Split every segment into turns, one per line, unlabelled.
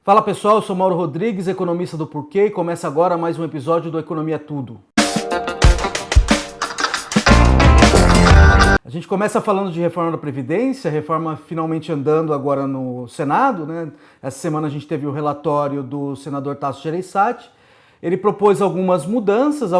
Fala pessoal, eu sou Mauro Rodrigues, economista do Porquê, e começa agora mais um episódio do Economia Tudo. A gente começa falando de reforma da Previdência, reforma finalmente andando agora no Senado, né? Essa semana a gente teve o relatório do senador Tasso Gereissati. Ele propôs algumas mudanças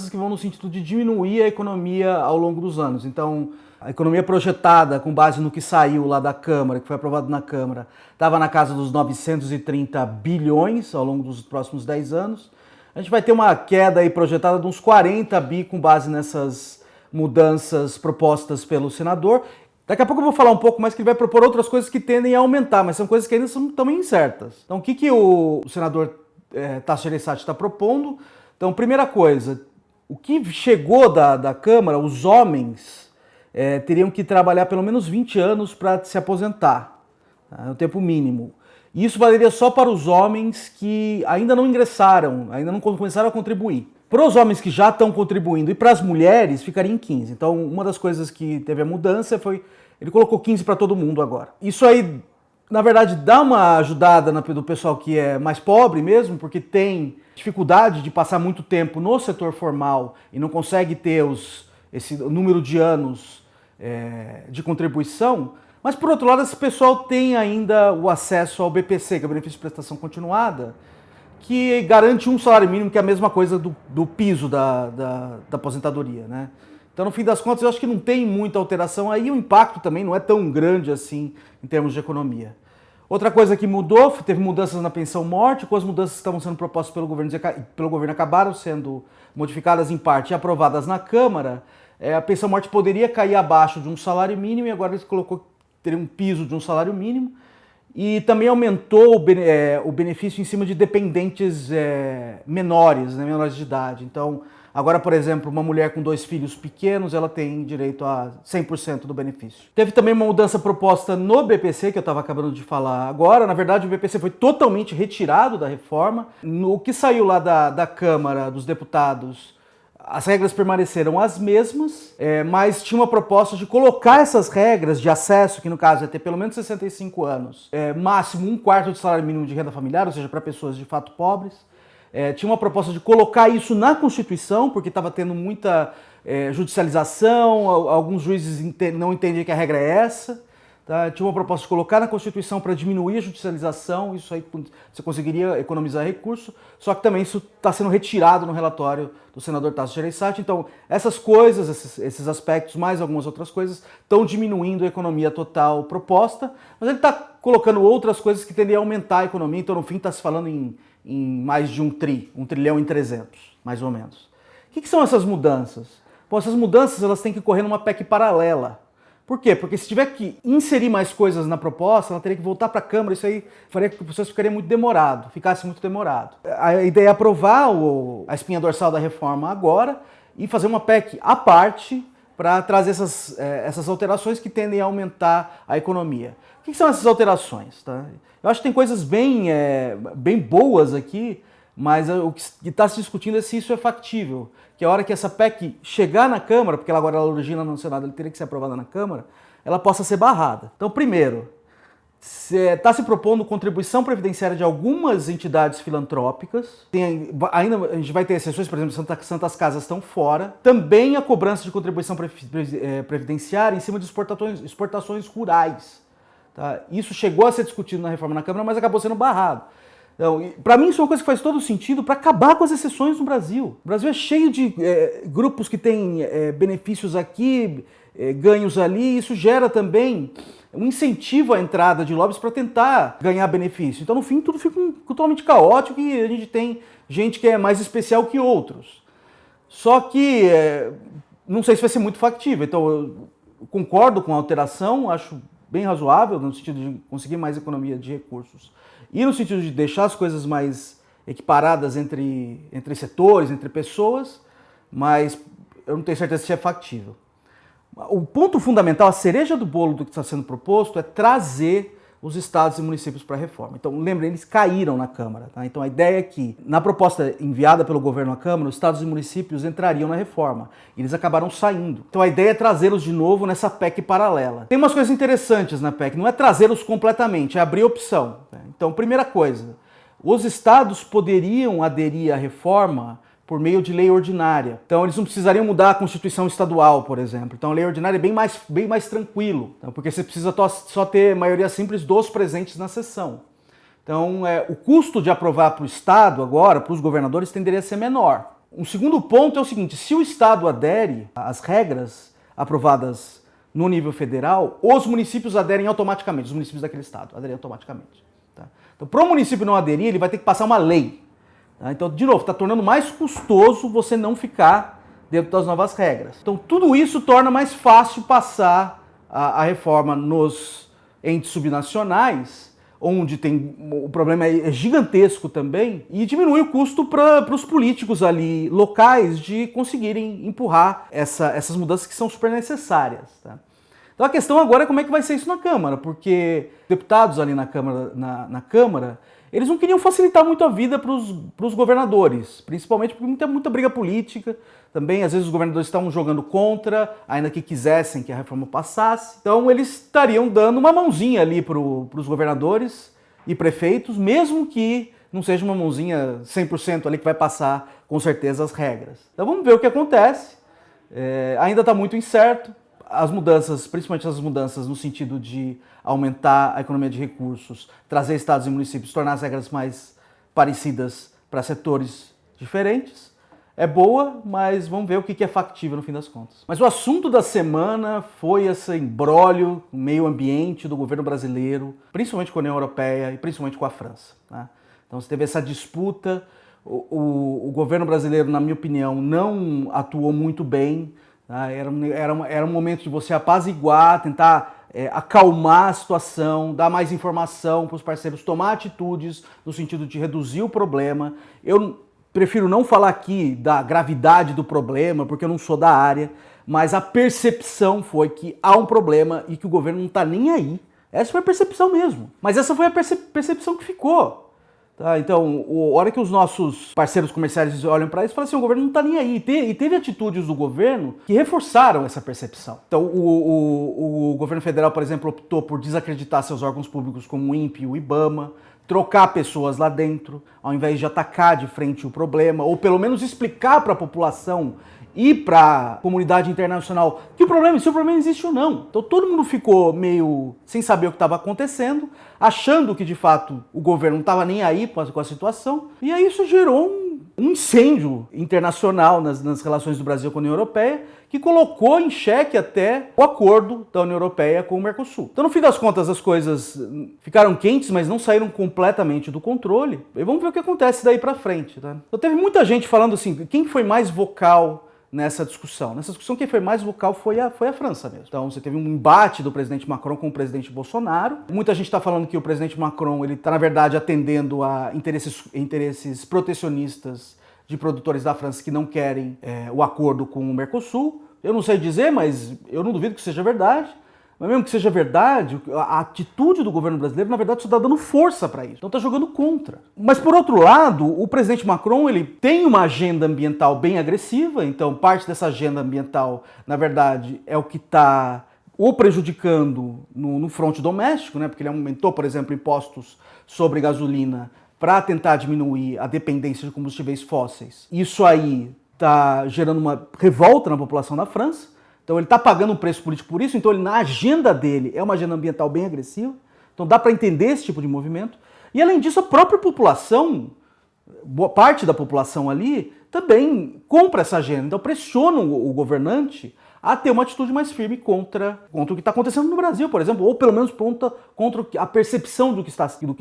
que vão no sentido de diminuir a economia ao longo dos anos. Então, a economia projetada com base no que saiu lá da Câmara, que foi aprovado na Câmara, estava na casa dos 930 bilhões ao longo dos próximos 10 anos. A gente vai ter uma queda aí projetada de uns 40 bi com base nessas mudanças propostas pelo senador. Daqui a pouco eu vou falar um pouco mais que ele vai propor outras coisas que tendem a aumentar, mas são coisas que ainda são também incertas. Então, o que o senador Tasso Gereissati está propondo? Então, primeira coisa, o que chegou da Câmara, os homens teriam que trabalhar pelo menos 20 anos para se aposentar, tá? É o tempo mínimo. E isso valeria só para os homens que ainda não ingressaram, ainda não começaram a contribuir. Para os homens que já estão contribuindo e para as mulheres, ficaria em 15. Então, uma das coisas que teve a mudança foi, ele colocou 15 para todo mundo agora. Isso aí, na verdade, dá uma ajudada do pessoal que é mais pobre mesmo, porque tem dificuldade de passar muito tempo no setor formal e não consegue ter esse número de anos de contribuição. Mas, por outro lado, esse pessoal tem ainda o acesso ao BPC, que é o Benefício de Prestação Continuada, que garante um salário mínimo, que é a mesma coisa do piso da aposentadoria, né? Então, no fim das contas, eu acho que não tem muita alteração aí, o impacto também não é tão grande assim em termos de economia. Outra coisa que mudou, teve mudanças na pensão-morte, com as mudanças que estavam sendo propostas pelo governo acabaram sendo modificadas em parte e aprovadas na Câmara. A pensão-morte poderia cair abaixo de um salário mínimo e agora eles teria um piso de um salário mínimo. E também aumentou o benefício em cima de dependentes menores, né, menores de idade. Então, agora, por exemplo, uma mulher com 2 filhos pequenos, ela tem direito a 100% do benefício. Teve também uma mudança proposta no BPC, que eu estava acabando de falar agora. Na verdade, o BPC foi totalmente retirado da reforma. No que saiu lá da Câmara dos Deputados, as regras permaneceram as mesmas, mas tinha uma proposta de colocar essas regras de acesso, que no caso é ter pelo menos 65 anos, máximo 1/4 de salário mínimo de renda familiar, ou seja, para pessoas de fato pobres. Tinha uma proposta de colocar isso na Constituição, porque estava tendo muita judicialização, alguns juízes não entendem que a regra é essa. Tá? Tinha uma proposta de colocar na Constituição para diminuir a judicialização, isso aí você conseguiria economizar recurso, só que também isso está sendo retirado no relatório do senador Tasso Gereissati. Então, essas coisas, esses aspectos, mais algumas outras coisas, estão diminuindo a economia total proposta, mas ele está colocando outras coisas que tendem a aumentar a economia, então no fim está se falando em mais de 1 trilhão e 300, mais ou menos. O que são essas mudanças? Bom, essas mudanças elas têm que correr numa PEC paralela. Por quê? Porque se tiver que inserir mais coisas na proposta, ela teria que voltar para a Câmara, isso aí faria que o processo ficasse muito demorado. A ideia é aprovar a espinha dorsal da reforma agora e fazer uma PEC à parte para trazer essas alterações que tendem a aumentar a economia. O que são essas alterações? Tá? Eu acho que tem coisas bem boas aqui, mas o que está se discutindo é se isso é factível. Que a hora que essa PEC chegar na Câmara, porque agora ela origina no Senado, ela teria que ser aprovada na Câmara, ela possa ser barrada. Então, primeiro, está se propondo contribuição previdenciária de algumas entidades filantrópicas. Ainda a gente vai ter exceções, por exemplo, Santas Casas estão fora. Também a cobrança de contribuição previdenciária em cima de exportações rurais. Tá? Isso chegou a ser discutido na reforma na Câmara, mas acabou sendo barrado. Então, para mim, isso é uma coisa que faz todo sentido para acabar com as exceções no Brasil. O Brasil é cheio de grupos que têm benefícios aqui, ganhos ali. Isso gera também um incentivo à entrada de lobbies para tentar ganhar benefício. Então, no fim, tudo fica totalmente caótico e a gente tem gente que é mais especial que outros. Só que não sei se vai ser muito factível. Então, eu concordo com a alteração, acho bem razoável no sentido de conseguir mais economia de recursos. E no sentido de deixar as coisas mais equiparadas entre setores, entre pessoas, mas eu não tenho certeza se é factível. O ponto fundamental, a cereja do bolo do que está sendo proposto é trazer os estados e municípios para a reforma. Então, lembrem, eles caíram na Câmara. Tá? Então, a ideia é que, na proposta enviada pelo governo à Câmara, os estados e municípios entrariam na reforma. E eles acabaram saindo. Então, a ideia é trazê-los de novo nessa PEC paralela. Tem umas coisas interessantes na PEC. Não é trazê-los completamente, é abrir opção. Tá? Então, primeira coisa, os estados poderiam aderir à reforma por meio de lei ordinária. Então, eles não precisariam mudar a Constituição estadual, por exemplo. Então, a lei ordinária é bem mais tranquilo, então, porque você precisa só ter maioria simples dos presentes na sessão. Então, o custo de aprovar para o Estado agora, para os governadores, tenderia a ser menor. Um segundo ponto é o seguinte, se o Estado adere às regras aprovadas no nível federal, os municípios aderem automaticamente, os municípios daquele Estado aderem automaticamente. Tá? Então, para o município não aderir, ele vai ter que passar uma lei. Então, de novo, está tornando mais custoso você não ficar dentro das novas regras. Então, tudo isso torna mais fácil passar a reforma nos entes subnacionais, onde o problema é gigantesco também, e diminui o custo para os políticos ali locais de conseguirem empurrar essas mudanças que são super necessárias. Tá? Então, a questão agora é como é que vai ser isso na Câmara, porque deputados ali na Câmara eles não queriam facilitar muito a vida para os governadores, principalmente porque muita briga política. Também, às vezes, os governadores estavam jogando contra, ainda que quisessem que a reforma passasse. Então, eles estariam dando uma mãozinha ali para os governadores e prefeitos, mesmo que não seja uma mãozinha 100% ali que vai passar, com certeza, as regras. Então, vamos ver o que acontece. Ainda está muito incerto. As mudanças, principalmente as mudanças no sentido de aumentar a economia de recursos, trazer estados e municípios, tornar as regras mais parecidas para setores diferentes, é boa, mas vamos ver o que é factível no fim das contas. Mas o assunto da semana foi esse imbróglio no meio ambiente do governo brasileiro, principalmente com a União Europeia e principalmente com a França. Né? Então você teve essa disputa, o governo brasileiro, na minha opinião, não atuou muito bem. Era um momento de você apaziguar, tentar acalmar a situação, dar mais informação para os parceiros, tomar atitudes no sentido de reduzir o problema. Eu prefiro não falar aqui da gravidade do problema, porque eu não sou da área, mas a percepção foi que há um problema e que o governo não está nem aí. Essa foi a percepção mesmo, mas essa foi a percepção que ficou. Tá, então, a hora que os nossos parceiros comerciais olham para isso, falam assim, o governo não está nem aí. E teve atitudes do governo que reforçaram essa percepção. Então, o governo federal, por exemplo, optou por desacreditar seus órgãos públicos como o INPE e o IBAMA, trocar pessoas lá dentro, ao invés de atacar de frente o problema, ou pelo menos explicar para a população e para a comunidade internacional que se o problema existe ou não. Então todo mundo ficou meio sem saber o que estava acontecendo, achando que de fato o governo não estava nem aí com a situação, e aí isso gerou um incêndio internacional nas relações do Brasil com a União Europeia, que colocou em xeque até o acordo da União Europeia com o Mercosul. Então, no fim das contas, as coisas ficaram quentes, mas não saíram completamente do controle. E vamos ver o que acontece daí para frente. Tá? Então, teve muita gente falando assim, quem foi mais vocal nessa discussão? Nessa discussão, quem foi mais vocal foi a França mesmo. Então, você teve um embate do presidente Macron com o presidente Bolsonaro. Muita gente está falando que o presidente Macron está, na verdade, atendendo a interesses protecionistas de produtores da França que não querem o acordo com o Mercosul. Eu não sei dizer, mas eu não duvido que seja verdade. Mas mesmo que seja verdade, a atitude do governo brasileiro, na verdade, só está dando força para isso. Então está jogando contra. Mas, por outro lado, o presidente Macron ele tem uma agenda ambiental bem agressiva. Então, parte dessa agenda ambiental, na verdade, é o que está o prejudicando no fronte doméstico, né? Porque ele aumentou, por exemplo, impostos sobre gasolina para tentar diminuir a dependência de combustíveis fósseis. Isso aí está gerando uma revolta na população da França. Então ele está pagando um preço político por isso, então na agenda dele é uma agenda ambiental bem agressiva, então dá para entender esse tipo de movimento. E além disso, a própria população, boa parte da população ali, também compra essa agenda, então pressiona o governante a ter uma atitude mais firme contra o que está acontecendo no Brasil, por exemplo, ou pelo menos contra a percepção do que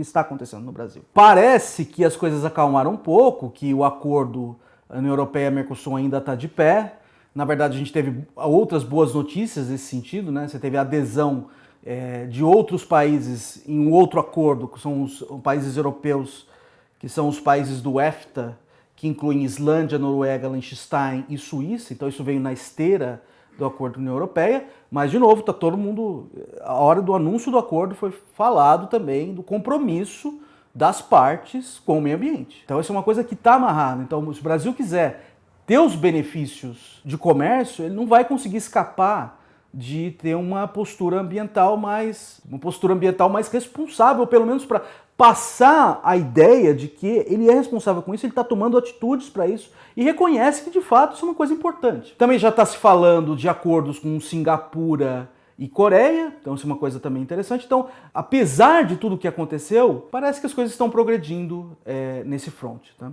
está acontecendo no Brasil. Parece que as coisas acalmaram um pouco, que o acordo União Europeia-Mercosul ainda está de pé. Na verdade, a gente teve outras boas notícias nesse sentido, né? Você teve a adesão de outros países em um outro acordo, que são os países europeus, que são os países do EFTA, que incluem Islândia, Noruega, Liechtenstein e Suíça. Então isso veio na esteira do acordo com a União Europeia, mas, de novo, está todo mundo... A hora do anúncio do acordo foi falado também do compromisso das partes com o meio ambiente. Então, isso é uma coisa que está amarrada. Então, se o Brasil quiser ter os benefícios de comércio, ele não vai conseguir escapar de ter uma postura ambiental mais responsável, pelo menos para passar a ideia de que ele é responsável com isso, ele está tomando atitudes para isso e reconhece que de fato isso é uma coisa importante. Também já está se falando de acordos com Singapura e Coreia, então isso é uma coisa também interessante. Então, apesar de tudo o que aconteceu, parece que as coisas estão progredindo nesse front, tá?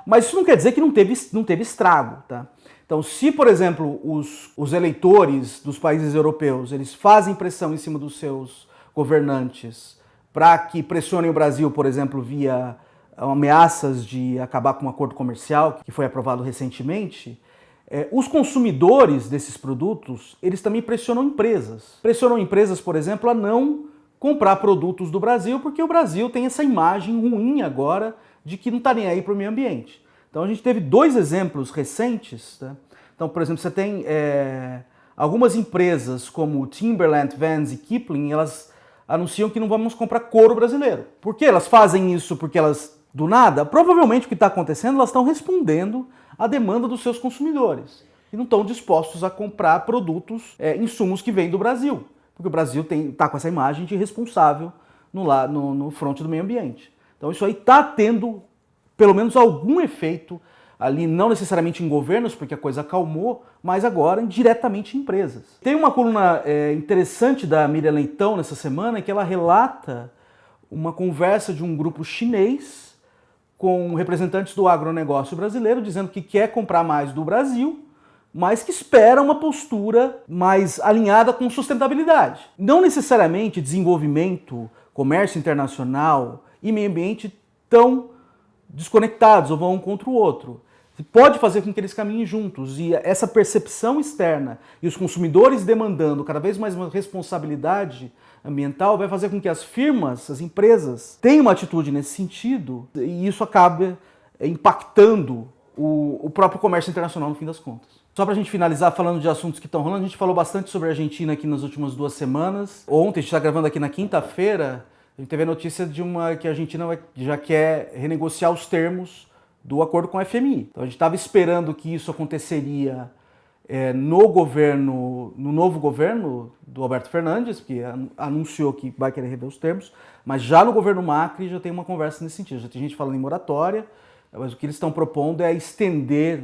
Mas isso não quer dizer que não teve estrago, tá? Então, se, por exemplo, os eleitores dos países europeus, eles fazem pressão em cima dos seus governantes para que pressionem o Brasil, por exemplo, via ameaças de acabar com um acordo comercial que foi aprovado recentemente, os consumidores desses produtos, eles também pressionam empresas. Pressionam empresas, por exemplo, a não comprar produtos do Brasil, porque o Brasil tem essa imagem ruim agora de que não está nem aí para o meio ambiente. Então a gente teve 2 exemplos recentes, tá? Então, por exemplo, você tem algumas empresas como Timberland, Vans e Kipling, elas anunciam que não vamos comprar couro brasileiro. Por que elas fazem isso? Porque elas, do nada, provavelmente o que está acontecendo, elas estão respondendo à demanda dos seus consumidores. E não estão dispostos a comprar produtos, insumos que vêm do Brasil. Porque o Brasil está com essa imagem de responsável no fronte do meio ambiente. Então isso aí está tendo pelo menos algum efeito ali, não necessariamente em governos, porque a coisa acalmou, mas agora diretamente em empresas. Tem uma coluna interessante da Miriam Leitão nessa semana, que ela relata uma conversa de um grupo chinês com representantes do agronegócio brasileiro, dizendo que quer comprar mais do Brasil, mas que espera uma postura mais alinhada com sustentabilidade. Não necessariamente desenvolvimento, comércio internacional e meio ambiente tão desconectados ou vão um contra o outro. Pode fazer com que eles caminhem juntos, e essa percepção externa e os consumidores demandando cada vez mais uma responsabilidade ambiental vai fazer com que as firmas, as empresas, tenham uma atitude nesse sentido, e isso acaba impactando o próprio comércio internacional no fim das contas. Só para a gente finalizar falando de assuntos que estão rolando, a gente falou bastante sobre a Argentina aqui nas últimas 2 semanas. Ontem, a gente está gravando aqui na quinta-feira, a gente teve a notícia que a Argentina já quer renegociar os termos do acordo com a FMI. Então a gente estava esperando que isso aconteceria no novo governo do Alberto Fernandes, que anunciou que vai querer rever os termos, mas já no governo Macri já tem uma conversa nesse sentido. Já tem gente falando em moratória, mas o que eles estão propondo é estender,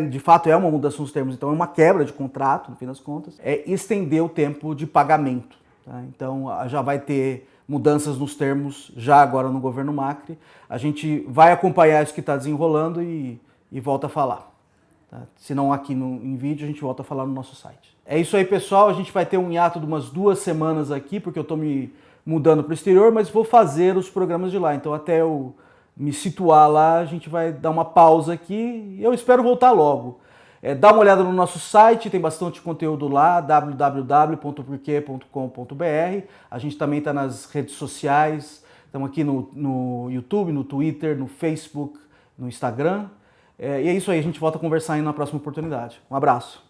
de fato é uma mudança nos termos, então é uma quebra de contrato, no fim das contas, é estender o tempo de pagamento. Tá? Então já vai ter mudanças nos termos já agora no governo Macri. A gente vai acompanhar isso que está desenrolando e volta a falar. Tá? Se não aqui em vídeo, a gente volta a falar no nosso site. É isso aí, pessoal. A gente vai ter um hiato de umas 2 semanas aqui, porque eu estou me mudando para o exterior, mas vou fazer os programas de lá. Então, até eu me situar lá, a gente vai dar uma pausa aqui e eu espero voltar logo. Dá uma olhada no nosso site, tem bastante conteúdo lá, www.porquê.com.br. A gente também está nas redes sociais, estamos aqui no YouTube, no Twitter, no Facebook, no Instagram. E é isso aí, a gente volta a conversar aí na próxima oportunidade. Um abraço.